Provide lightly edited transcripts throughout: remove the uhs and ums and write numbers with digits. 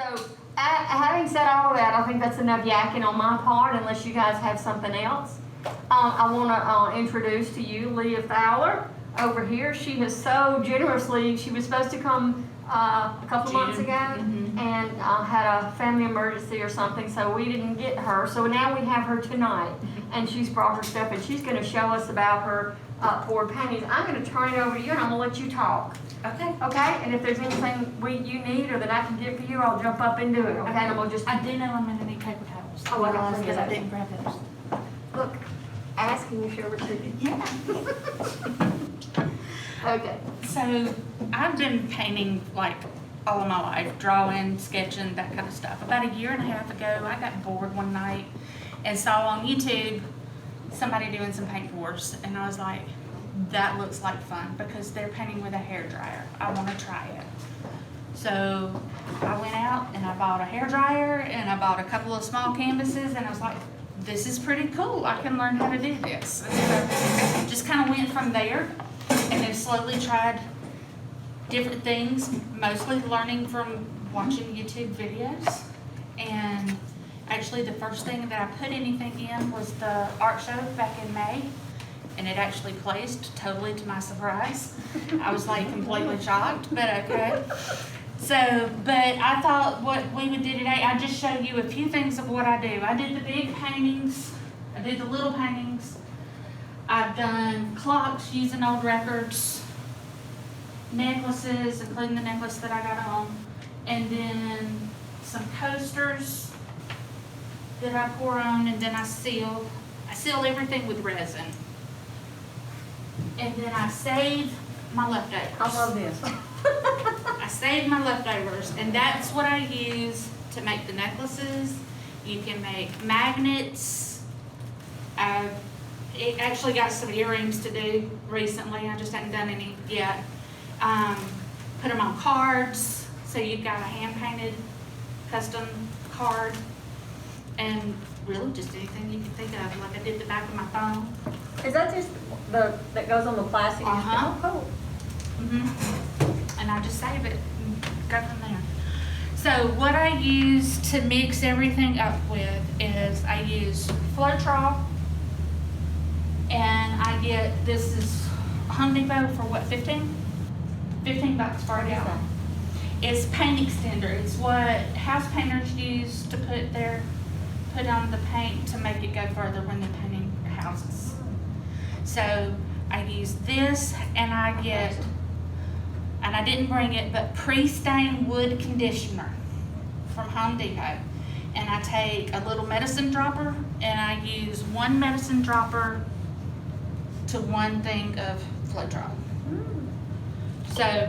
So, having said all that, I think that's enough yakking on my part, unless you guys have something else. I want to introduce to you Leigh Fowler over here. She has so generously, she was supposed to come a couple months ago and had a family emergency or something, so we didn't get her. So now we have her tonight, and she's brought her stuff, and she's going to show us about her poured paintings. I'm going to turn it over to you, and I'm going to let you talk. Okay. Okay? And if there's anything you need or that I can get for you, I'll jump up and do it. Okay? And we'll just. I do know I'm going to need paper towels. Oh, I don't because I didn't grab those. Look, asking you, shall receive. Yeah. Okay. So I've been painting like all of my life, drawing, sketching, that kind of stuff. About a year and a half ago, I got bored one night and saw on YouTube somebody doing some paint pours, and I was like, that looks like fun because they're painting with a hairdryer. I want to try it. So I went out and I bought a hairdryer and I bought a couple of small canvases, and I was like, this is pretty cool. I can learn how to do this. And so just kind of went from there, and then slowly tried different things, mostly learning from watching YouTube videos. And actually the first thing that I put anything in was the art show back in May, and it actually placed, totally to my surprise. I was like completely shocked, but okay. So, but I thought what we would do today, I'd just show you a few things of what I do. I did the big paintings, I did the little paintings, I've done clocks using old records, necklaces, including the necklace that I got on, and then some coasters that I pour on, and then I seal everything with resin. And then I save my leftovers. I love this. I save my leftovers, and that's what I use to make the necklaces. You can make magnets. It actually got some earrings to do recently. I just haven't done any yet. Put them on cards, so you've got a hand-painted custom card, and really just anything you can think of, like I did the back of my phone. Is that just that goes on the plastic? Uh-huh. Oh, cool. And I just save it and go from there. So what I use to mix everything up with is I use Floetrol, and I get, this is Home Depot for what, 15 bucks for a gallon. It's paint extender. It's what house painters use to put on the paint to make it go further when they're painting houses. So I use this, and I get, and I didn't bring it, but pre-stained wood conditioner from Home Depot. And I take a little medicine dropper, and I use one medicine dropper to one thing of Floetrol. So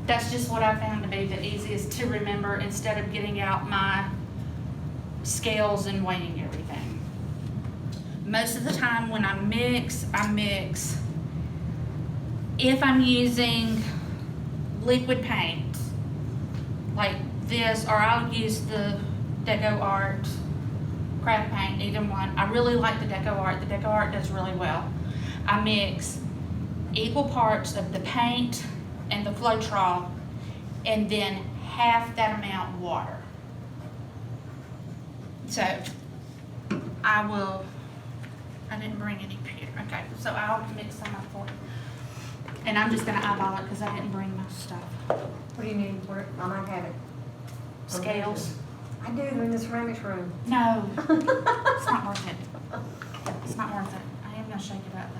that's just what I found to be the easiest to remember, instead of getting out my scales and weighing everything. Most of the time when I mix, if I'm using liquid paint like this, or I'll use the bragARTS craft paint, either one. I really like the bragARTS. The bragARTS does really well. I mix equal parts of the paint and the Floetrol, and then half that amount water. So I didn't bring any here. Okay, so I'll mix some up for you. And I'm just gonna eyeball it because I didn't bring my stuff. What do you need for it? I might have it. Scales. I do, they're in the ceramics room. No, it's not worth it. It's not worth it. I am gonna shake it up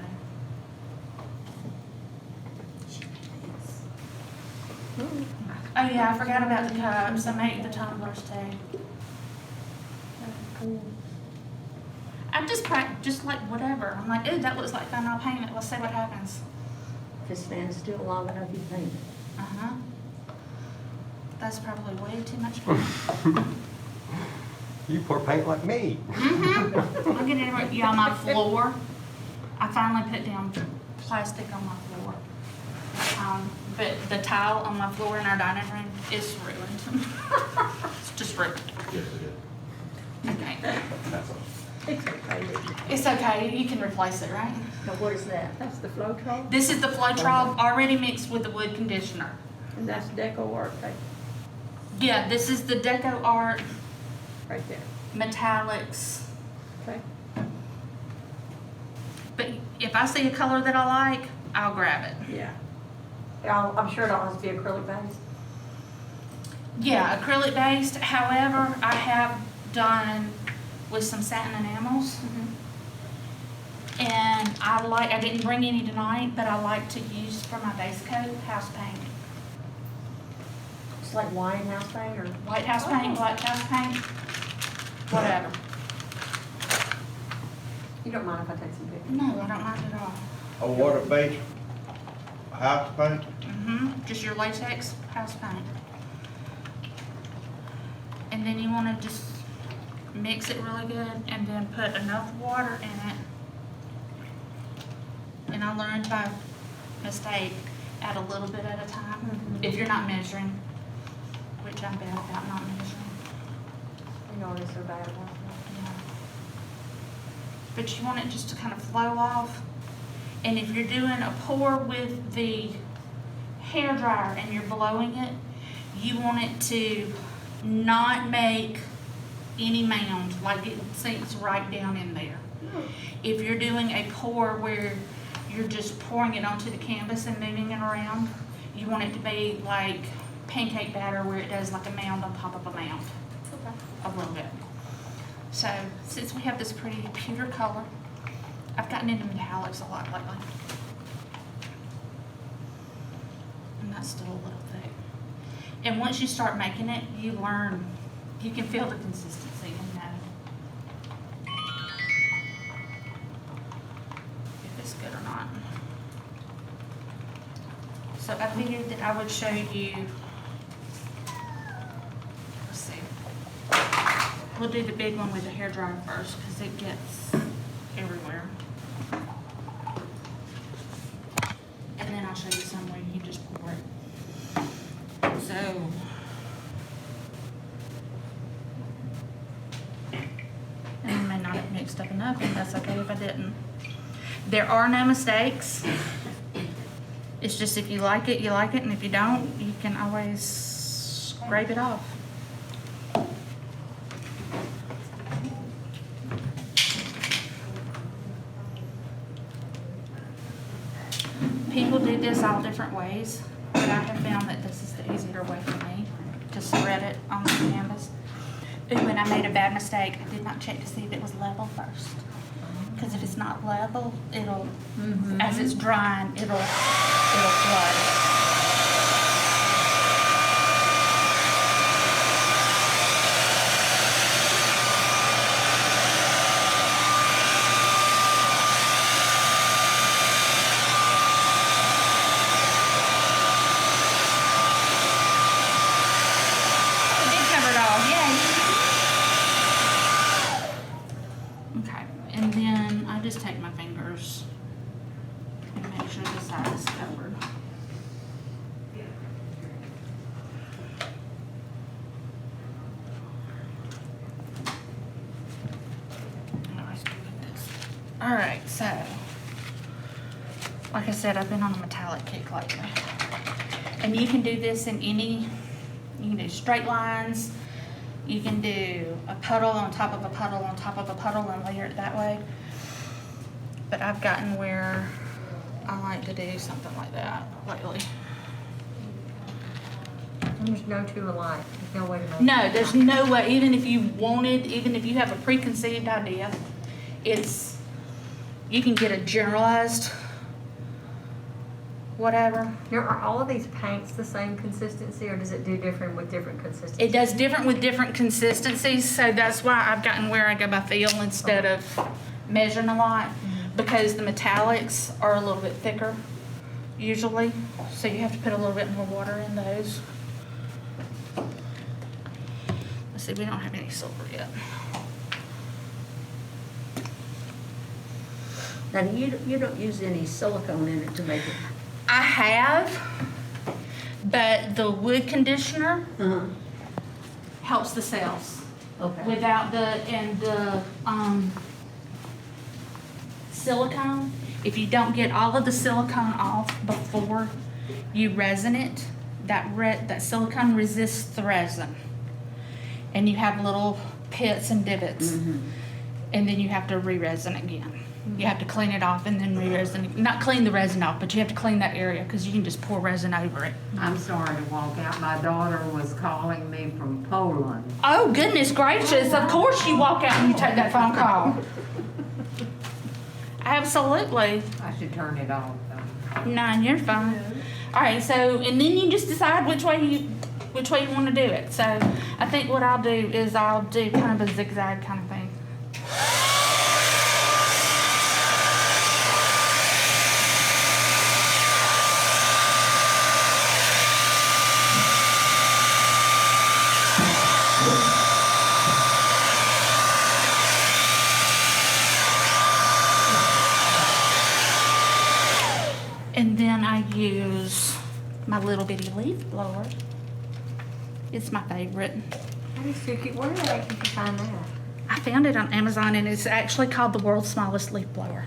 though. Oh yeah, I forgot about the cups. I made the tumblers too. I just like whatever. I'm like, ooh, that looks like fun. I'll paint it. Let's see what happens. If it stands still long enough, you paint it. Uh-huh. That's probably way too much fun. You pour paint like me. Mm-hmm. I'm getting it on my floor. I finally put down plastic on my floor. But the tile on my floor in our dining room is ruined. It's just ruined. Yes, it is. Okay. That's all. It's okay. It's okay. You can replace it, right? Now, what is that? That's the Floetrol? This is the Floetrol already mixed with the wood conditioner. And that's bragARTS paper. Yeah, this is the bragARTS Right there. metallics. Okay. But if I see a color that I like, I'll grab it. Yeah. I'm sure it'll always be acrylic based. Yeah, acrylic based. However, I have done with some satin enamels. And I didn't bring any tonight, but I like to use for my base coat house paint. It's like wine house paint or? White house paint, black house paint, whatever. You don't mind if I take some pictures? No, I don't mind at all. A water-based house paint? Just your latex house paint. And then you wanna just mix it really good and then put enough water in it. And I learned by mistake, add a little bit at a time, if you're not measuring, which I'm bad about not measuring. You always so bad about that. Yeah. But you want it just to kind of flow off. And if you're doing a pour with the hair dryer and you're blowing it, you want it to not make any mound, like it sinks right down in there. If you're doing a pour where you're just pouring it onto the canvas and moving it around, you want it to be like pancake batter where it does like a mound on top of a mound. A little bit. So, since we have this pretty pewter color, I've gotten into metallics a lot lately. And that's still a little thick. And once you start making it, you learn, you can feel the consistency and know if it's good or not. So I figured that I would show you, let's see. We'll do the big one with the hairdryer first because it gets everywhere. And then I'll show you some where you just pour it. So. And I may not have mixed up enough, and that's okay if I didn't. There are no mistakes. It's just if you like it, and if you don't, you can always scrape it off. People do this all different ways, but I have found that this is the easier way for me to spread it on the canvas. Ooh, and I made a bad mistake. I did not check to see if it was level first. Because if it's not level, it'll, as it's drying, it'll flood. Take my fingers and make sure the side is covered. Alright, so like I said, I've been on a metallic kick lately. And you can do this in any, you can do straight lines, you can do a puddle on top of a puddle on top of a puddle and layer it that way. But I've gotten where I like to do something like that lately. And there's no two alike. There's no way to make No, there's no way, even if you have a preconceived idea, you can get a generalized whatever. Now, are all of these paints the same consistency, or does it do different with different consistencies? It does different with different consistencies, so that's why I've gotten where I go by feel instead of measuring a lot. Because the metallics are a little bit thicker, usually, so you have to put a little bit more water in those. Let's see, we don't have any silver yet. Now, you don't use any silicone in it to make it? I have, but the wood conditioner helps the cells. Okay. Without the silicone, if you don't get all of the silicone off before you resin it, that silicone resists the resin. And you have little pits and divots. And then you have to re-resin again. You have to clean it off and then re-resin. Not clean the resin off, but you have to clean that area because you can just pour resin over it. I'm sorry to walk out. My daughter was calling me from Poland. Oh, goodness gracious. Of course you walk out and you take that phone call. Absolutely. I should turn it off though. No, you're fine. All right, so, and then you just decide which way you want to do it. So I think what I'll do is I'll do kind of a zigzag kind of thing. And then I use my little bitty leaf blower. It's my favorite. That is so cute. Where did you find that? I found it on Amazon and it's actually called the world's smallest leaf blower.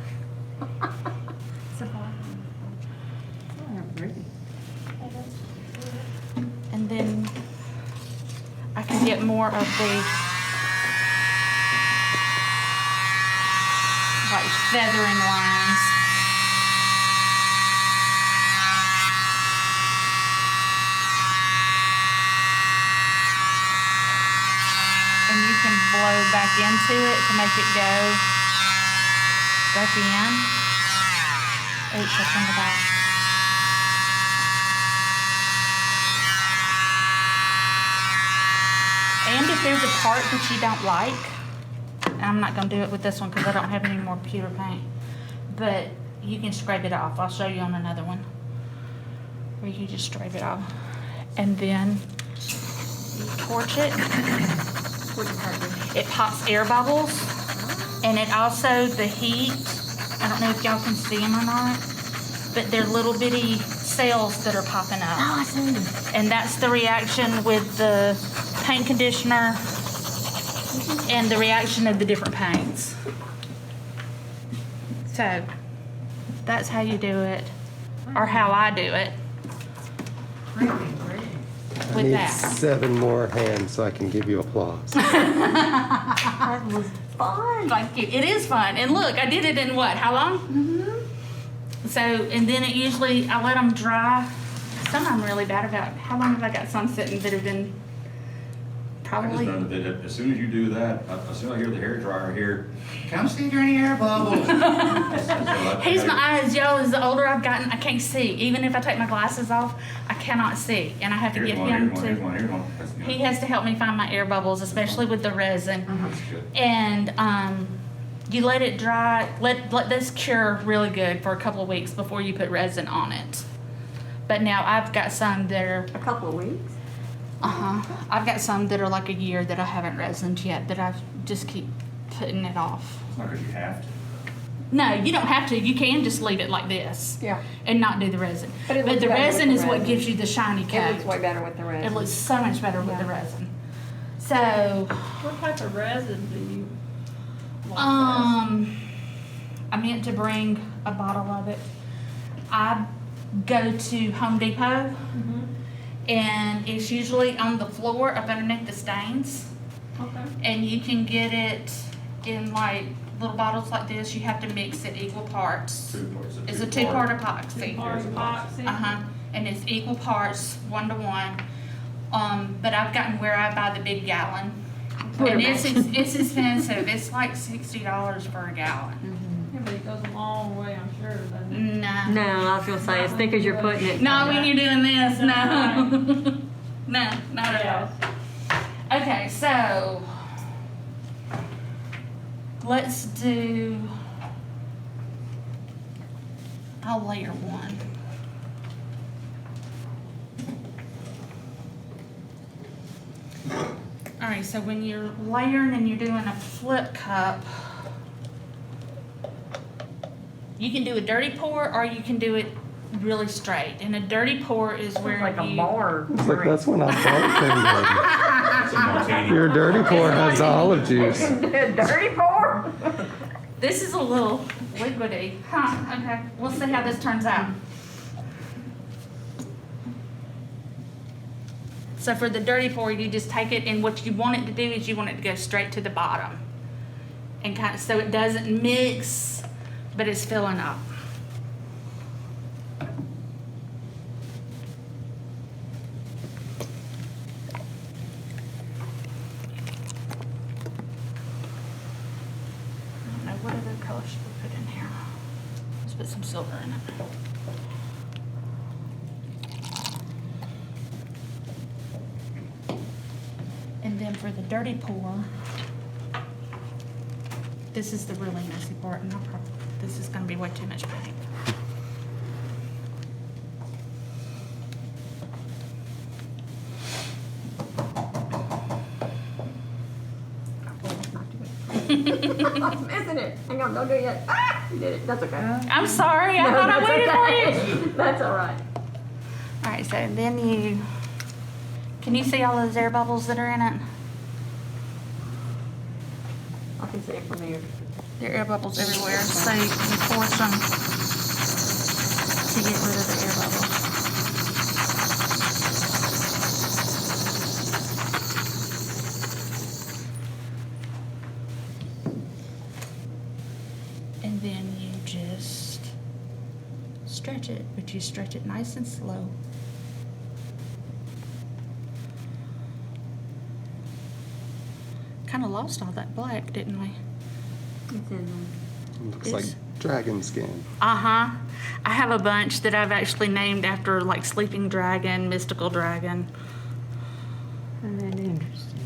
And then I can get more of the like feathering lines. And you can blow back into it to make it go back in. Oops, that's on the back. And if there's a part that you don't like, and I'm not going to do it with this one because I don't have any more pewter paint, but you can scrape it off. I'll show you on another one where you just scrape it off. And then you torch it. It pops air bubbles, and it also, the heat, I don't know if y'all can see them or not, but they're little bitty cells that are popping up. Oh, I see them. And that's the reaction with the paint conditioner and the reaction of the different paints. So that's how you do it, or how I do it I with need that. 7 more hands so I can give you applause. That was fun. Thank you. It is fun. And look, I did it in what? How long? So, and then it usually, I let them dry. Some I'm really bad about. How long have I got some sitting that have been I just probably? know that as soon as you do that, as soon as I hear the hair dryer here, come see if there are any air bubbles. Here's my eyes, yo. As the older I've gotten, I can't see. Even if I take my glasses off, I cannot see. And I have to Here's get one, him here's one, here's to, one, here's one. That's good. he has to help me find my air bubbles, especially with the resin. That's good. And you let it dry, let this cure really good for a couple of weeks before you put resin on it. But now I've got some that are, A couple of weeks. I've got some that are like a year that I haven't resined yet, that I just keep putting it off. It's not because you have to. No, you don't have to. You can just leave it like this Yeah, and not do the resin. But it But looks the better with resin the is what resin. gives you the shiny it looks way coat. better with the It resin. looks so much better with the Yeah. resin. So, What type of resin do you want? I meant to bring a bottle of it. I go to Home Depot, and it's usually on the floor up underneath the stains. Okay. And you can get it in like little bottles like this. You have to mix it equal parts. Two parts. It's a two-part epoxy. Or epoxy? And it's equal parts, 1 to 1. But I've gotten where I buy the big gallon. And it's expensive. It's like $60 for a gallon. Yeah, but it goes a long way, I'm sure, doesn't it? No. No, I was gonna say, as thick as you're putting it. Not when you're doing this, no. No, not at Yes. all. Okay, so let's do, I'll layer one. All right, so when you're layering and you're doing a flip cup, you can do a dirty pour or you can do it really straight. And a dirty pour is where Like a you, bar. It's like that's when I It's a martini. Your dirty pour has the olive juice. Dirty pour? this is a little liquidy. Huh, okay, we'll see how this turns out. So for the dirty pour, you just take it, and what you want it to do is you want it to go straight to the bottom. And kind of, so it doesn't mix, but it's filling up. I don't know what other color should we put in here. Let's put some silver in it. And then for the dirty pour, this is the really messy part, and this is gonna be way too much paint. Missing it. Hang on, don't do it yet. Ah, you did it. That's okay. I'm sorry, I No, thought I that's waited okay. for you. That's all right. All right, so then can you see all those air bubbles that are in it? I can see it from here. There are air bubbles everywhere, so you pour some to get rid of the air bubbles. And then you just stretch it, but you stretch it nice and slow. Kind of lost all that black, didn't we? It's in there. Looks like dragon skin. Uh-huh. I have a bunch that I've actually named after like sleeping dragon, mystical dragon. Isn't that interesting?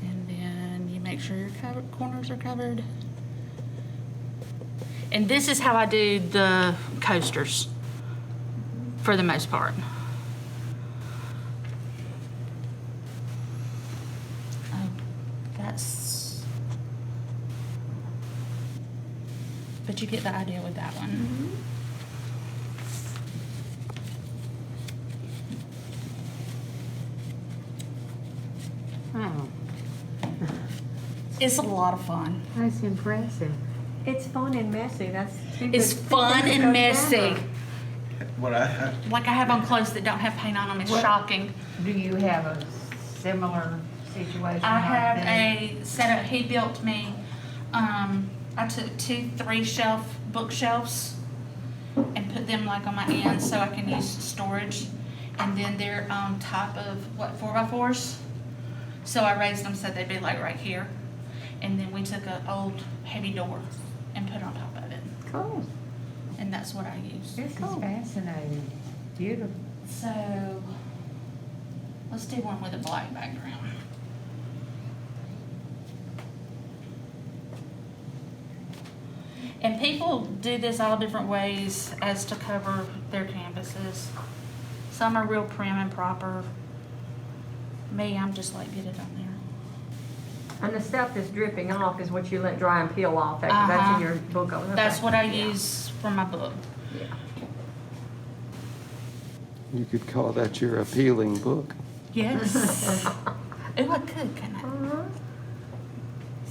And then you make sure your corners are covered. And this is how I do the coasters for the most part. Oh, but you get the idea with that one. Oh, It's a lot of fun. that's impressive. It's fun and messy. That's It's fun and messy. What I, Like I have on clothes that don't have paint on them. It's What? shocking. Do you have a similar situation I like have that? a setup. He built me. I took 2 3-shelf bookshelves and put them like on my ends so I can use storage. And then they're on top of 4x4s. So I raised them so they'd be like right here. And then we took an old heavy door and put on top of it. cool. And that's what I use. This is fascinating. Beautiful. So let's do one with a black background. And people do this all different ways as to cover their canvases. Some are real prim and proper. Me, I'm just like, get it on there. And the stuff that's dripping off is what you let dry and peel off. That's Uh-huh. in your book. Okay. That's what I Yeah. use for my book. Yeah. You could call that your appealing book. Yes. Oh, I could, couldn't I? Uh-huh.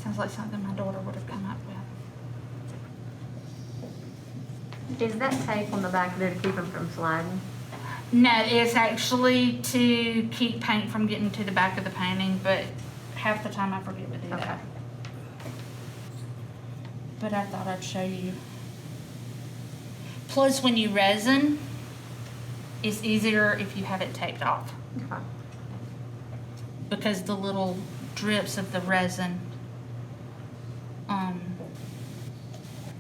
Sounds like something my daughter would have come up with. Is that tape on the back there to keep them from sliding? No, it's actually to keep paint from getting to the back of the painting, but half the time I forget to do Okay. that. But I thought I'd show you. Plus, when you resin, it's easier if you have it taped off, Okay. because the little drips of the resin,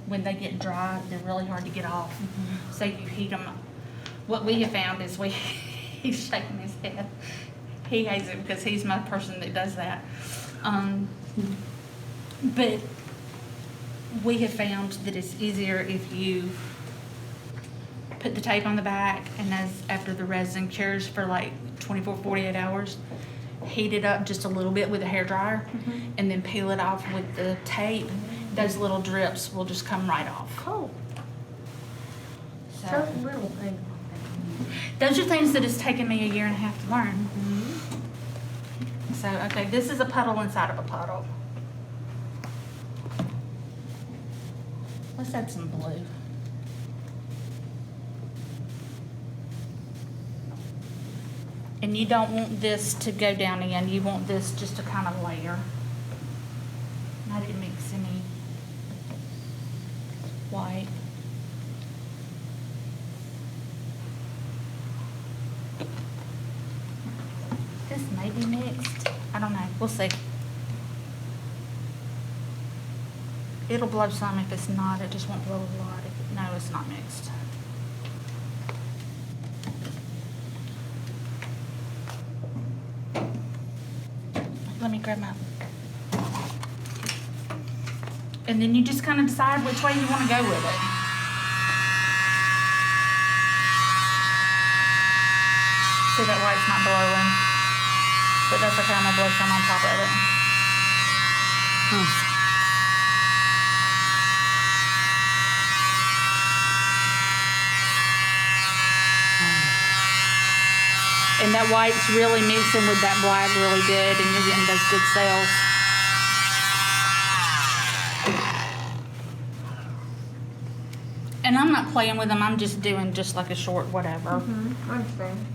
when they get dry, they're really hard to get off. So you heat them. What we have found is he's shaking his head. He hates it because he's my person that does that. But we have found that it's easier if you put the tape on the back, and after the resin cures for like 24, 48 hours, heat it up just a little bit with a hairdryer, and then peel it off with the tape. Those little drips will just come right off. Cool. So, So little things. those are things that it's taken me 1.5 years to learn. So, okay, this is a puddle inside of a puddle. Let's add some blue. And you don't want this to go down again, you want this just to kind of layer. And I didn't mix any white. This may be mixed, I don't know, we'll see. It'll blow some if it's not, it just won't blow a lot if, no, it's not mixed. Let me grab my. And then you just kind of decide which way you want to go with it. See that white's not blowing, but that's okay, I'm gonna blow some on top of it. And that white's really mixing with that black really good, and you're getting those good cells. And I'm not playing with them, I'm just doing just like a short whatever. I understand.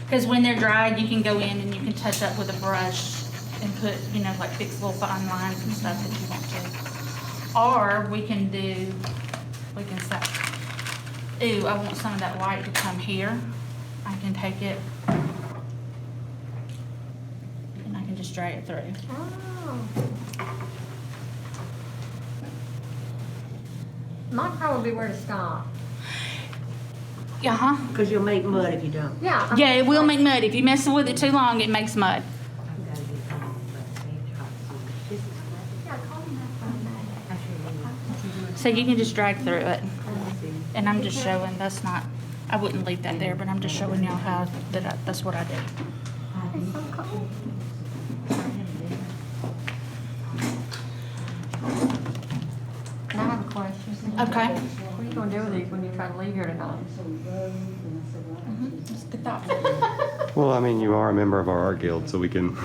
Because when they're dried, you can go in and you can touch up with a brush and put, you know, like fix little fine lines and stuff if you want to. Or we can say, ooh, I want some of that white to come here. I can take it and I can just drag it through. Oh. Might probably be where to stop. Uh-huh. Because you'll make mud if you don't. Yeah. Yeah, it will make mud. If you mess with it too long, it makes mud. So you can just drag through it. And I'm just showing, that's not, I wouldn't leave that there, but I'm just showing y'all how that's what I do. It's so cool. Now I have a question. Okay. What are you gonna do with these when you try to leave here tonight? That's a good thought. Well, I mean, you are a member of our art guild, so we can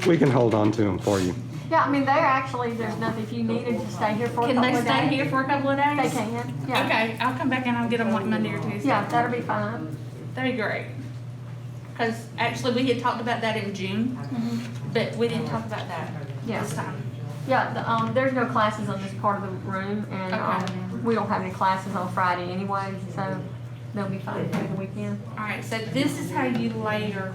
we can hold on to them for you. Yeah, I mean, they're actually, there's nothing, if you needed to stay here for a Can couple they of days. stay here for a couple of They days? can, yeah. Okay, I'll come back and I'll get them like Monday or Tuesday. Yeah, that'll be fine. That'd be great. Because actually we had talked about that in June, but we didn't talk about that Yeah. this time. Yeah, there's no classes on this part of the room, and, Okay. we don't have any classes on Friday anyway, so they'll be fine through the weekend. All right, so this is how you layer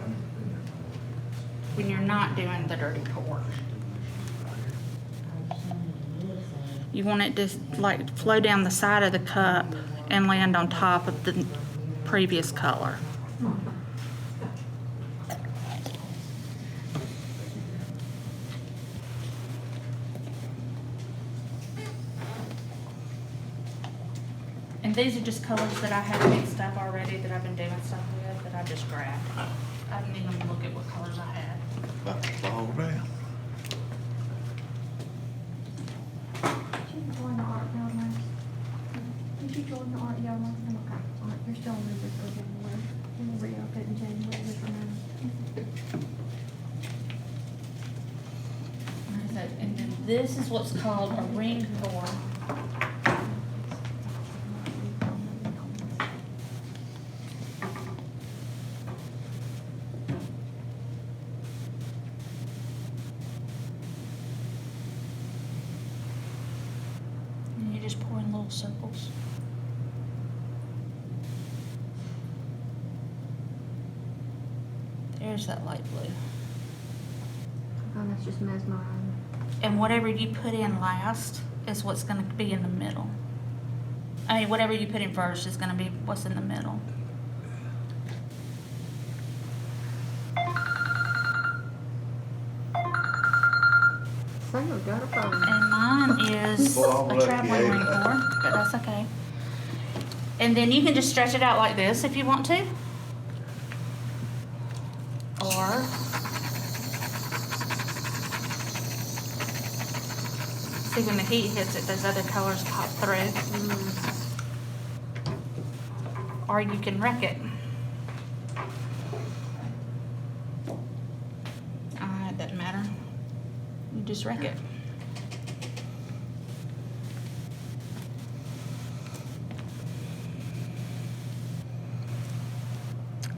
when you're not doing the dirty pour. You want it to like flow down the side of the cup and land on top of the previous color. And these are just colors that I have mixed up already that I've been doing stuff with that I just grabbed. I didn't even look at what colors I had. About to fall down. Did you join the art guild last? Did you join the art guild last time? Okay, all right, you're still on the for January. We'll re-up it in January, just remember. And then this is what's called a ring pour. And you just pour in little circles. There's that light blue. Oh, that's just mesmerizing. And whatever you put in last is what's going to be in the middle. I mean, whatever you put in first is going to be what's in the middle. So you'll go to phone. And mine is Well, I'm a traveling lucky, ring pour, but that's okay. And then you can just stretch it out like this if you want to. Or see, when the heat hits it, those other colors pop through. Or you can wreck it. It doesn't matter. You just wreck it.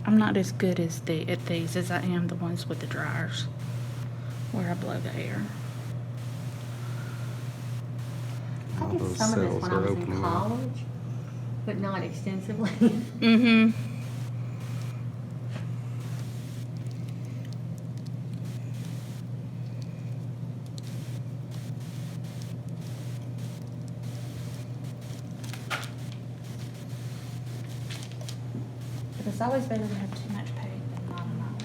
I'm not as good as at these as I am the ones with the dryers, where I blow the air. I All did those some of this cells when I are was in opening up. college, but not extensively. Mm-hmm. But it's always better to have too much paint than not enough.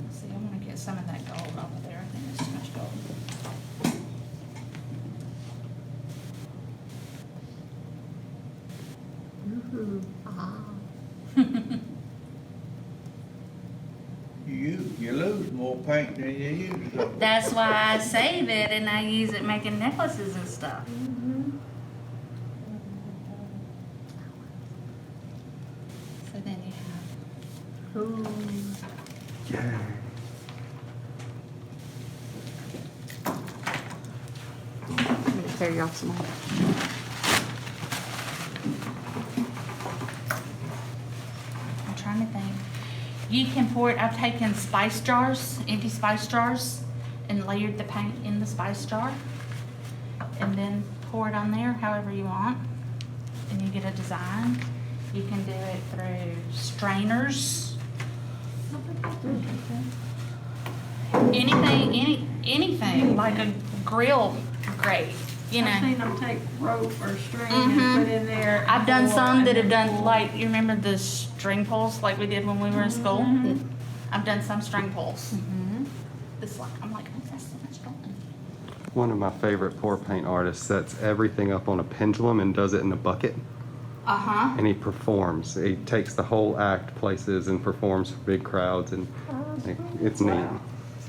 Let's see, I want to get some of that gold off of there. I think there's too much gold. Ooh, ah. You lose more paint than you use. though. That's why I save it and I use it making necklaces and stuff. So then you have. Ooh. Yay. I'm gonna tear you off some more. I'm trying to think. You can pour it, I've taken spice jars, empty spice jars, and layered the paint in the spice jar. And then pour it on there however you want. And you get a design. You can do it through strainers. Anything, like a grill grate, you know. I've seen them take rope or string Mhm. and put in there. I've done before some and that have then done, pull. like, you remember the string pulls like we did when we were in school? Mhm. I've done some string pulls. It's like, I'm like, oh, that's so much fun. One of my favorite pour paint artists sets everything up on a pendulum and does it in a bucket. Uh-huh. And he performs. He takes the whole act places and performs for big crowds, and it's neat.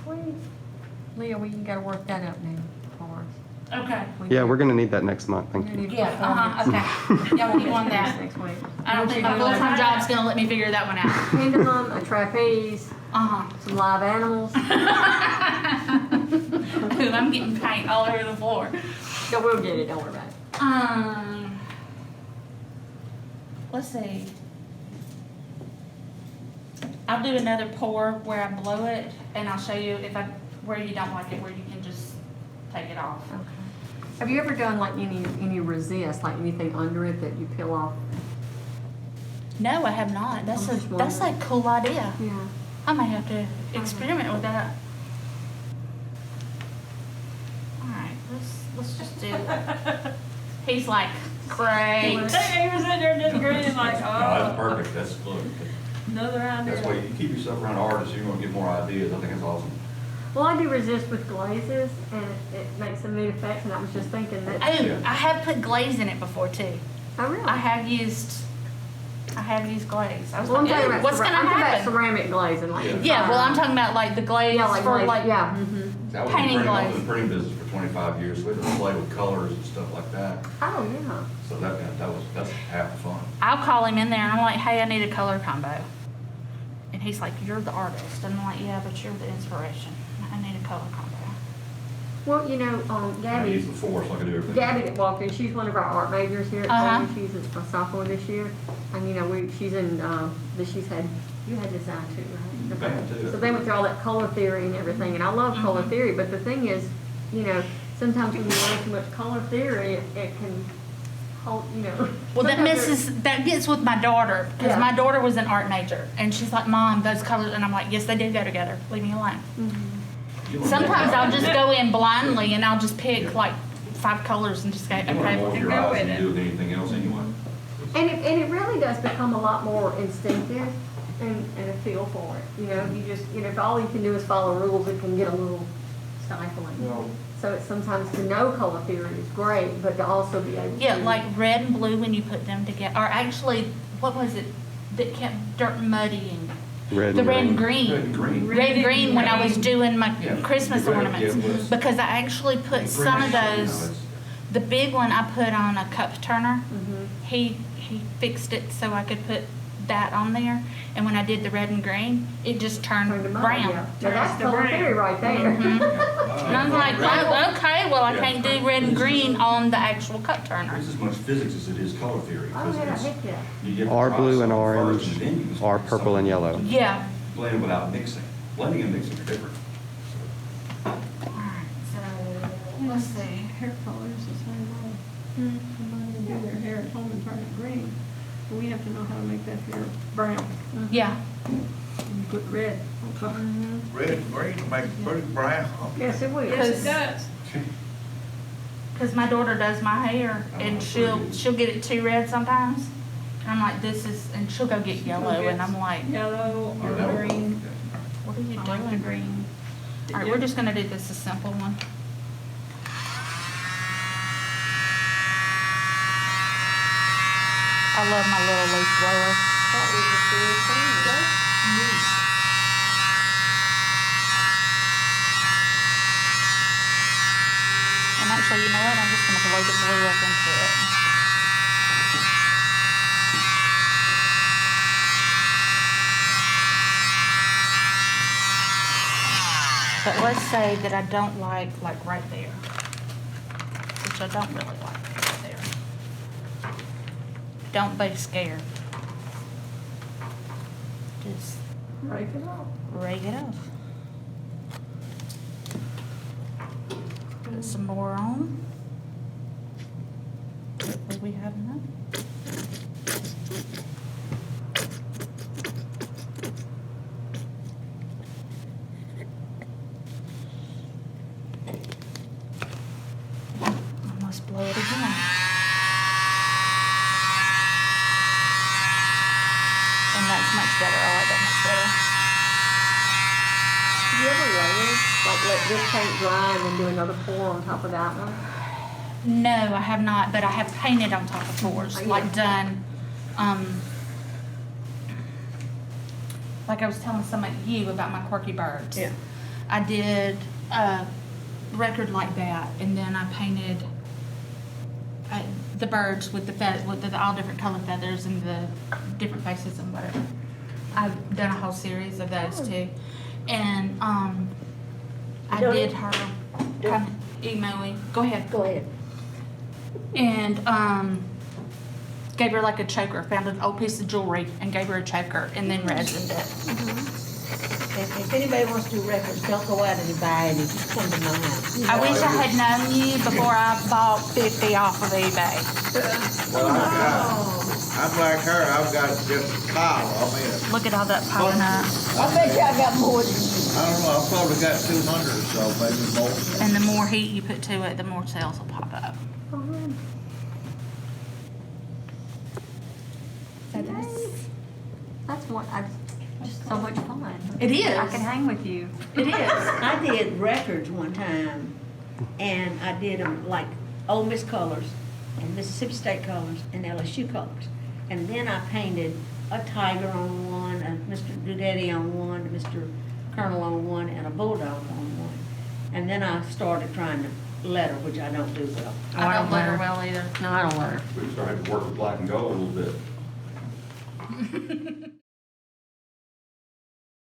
Sweet. Leah, we gotta work that up now for us. Okay. Yeah, we're gonna need that next month. Thank you. Yeah, uh-huh, okay. Y'all want on that? Next week. I don't think my full-time job's gonna let me figure that one out. Pendulum, a trapeze, Uh-huh. some live animals. Ooh, I'm getting paint all over the floor. Yeah, we'll get it, don't worry about it. Let's see. I'll do another pour where I blow it, and I'll show you where you don't like it, where you can just take it off. Okay. Have you ever done like any resist, like anything under it that you peel off? No, I have not. That's I'm just that's wondering. a cool idea. Yeah. I might have to experiment with that. All right, let's just do. He's like, great. He was sitting there just grinning like, No, that's oh, perfect, that's, look, another idea. that's why you keep yourself around artists, you're gonna get more ideas, I think that's awesome. Well, I do resist with glazes, and it makes some neat effects, and I was just thinking that. Oh, Yeah. I have put glaze in it before too. Oh, really? I have used glaze. I was Well, I'm like, talking "Ooh, about, what's gonna I'm talking about happen? ceramic glazing, like. Yeah. Yeah, well, I'm talking about like the glaze Yeah, like for glaze, like. yeah. I was Painting in glaze. the printing business for 25 years, so we had to play with colors and stuff like that, Oh, yeah. so that's half the fun. I'll call him in there and I'm like, hey, I need a color combo. And he's like, you're the artist. And I'm like, yeah, but you're the inspiration. I need a color combo. Well, you know, I use Gabby, the force, so I can do everything. Gabby that walked in, she's one of our art majors here at Uh-huh. college. She's a sophomore this year. And, you know, she's in, you had design too, right? Band too. So they went through all that color theory and everything, and I love color Mhm. theory, but the thing is, you know, sometimes when you learn too much color theory, it can hold, you know. Well, sometimes that gets with my daughter, because Yeah. my daughter was an art major, and she's like, Mom, those colors, and I'm like, yes, they do go together. Leave me alone. You wanna Sometimes mold I'll your just go in blindly, and I'll just pick like 5 colors and just go, eyes. You wanna mold okay. your go eyes with than it. you do with anything else anyway. And it really does become a lot more instinctive and a feel for it. You know, if all you can do is follow rules, it can get a little stifling. So it's sometimes to know color theory is great, but to also be able to. Yeah, like red and blue when you put them together, or actually, what was it that kept dirt muddying? Red The and red and green. green. Red and green. Red and green when I was doing my Yeah. Christmas Red, ornaments. yeah, was- Because I actually put some of those, the big one I put on a cup turner. Mhm. He fixed it so I could put that on there, and when I did the red and green, it just turned Turned them on, brown. yeah. Now, that's the color brown. theory right there. And I'm like, oh, okay, well, I can't do red and green on the actual cup turner. There's as much physics as it is color theory. Oh, because yeah, it's- heck yeah. you get the Are blue and process orange, first, and then you can are blend purple and something. yellow. Yeah. Blend without mixing. Blending and mixing are different. Alright, so, let's see. Hair color is the same way. Somebody can do their hair at home and turn it green. But we have to know how to make that hair brown. Yeah. And put red on top. Red and green will make it pretty brown. Yes, it will. Yes, it does. Cause my daughter does my hair, and she'll get it too red sometimes. And I'm like, this is, and she'll go get yellow, and I'm like, Yellow or green. what are you I like the doing? green. Alright, we're just gonna do this a simple one. I love my little leaf blower. That is a serious thing. And actually, you know what? I'm just gonna blow the blue up into it. But let's say that I don't like right there, which I don't really like right there. Don't be scared. Just Rake it off. rake it off. Put some more on. Hopefully we have enough. Almost blow it again. And that's much better. I like that much better. Do you ever layer, like let this paint dry and then do another pour on top of that one? No, I have not, but I have painted on top of floors, Oh, yeah. like done, like I was telling some of you about my quirky birds. Yeah. I did a record like that, and then I painted the birds with the all different color feathers and the different faces and whatever. I've done a whole series of those too, and I Don't- did her kind of emo-y. Go ahead. Go ahead. And gave her like a choker. Found an old piece of jewelry and gave her a choker, and then resined it. If anybody wants to do records, don't go out and buy any, just come to my house. I wish I had known you before I bought 50 off of eBay. Well, I'm like her, I've got just a pile, Look at all that piling up. I bet you I got more than you. I don't know, I've probably got 200 or so, maybe more. And the more heat you put to it, the more cells will pop up. So That's what, just so much fun. It is. I can hang with you. It is. I did records one time, and I did them like Ole Miss colors, and Mississippi State colors, and LSU colors. And then I painted a tiger on one, a Mr. Dudetti on one, a Mr. Colonel on one, and a bulldog on one. And then I started trying to letter, which I don't do well. I don't letter well either. No, I don't letter. We started to work with black and gold a little bit.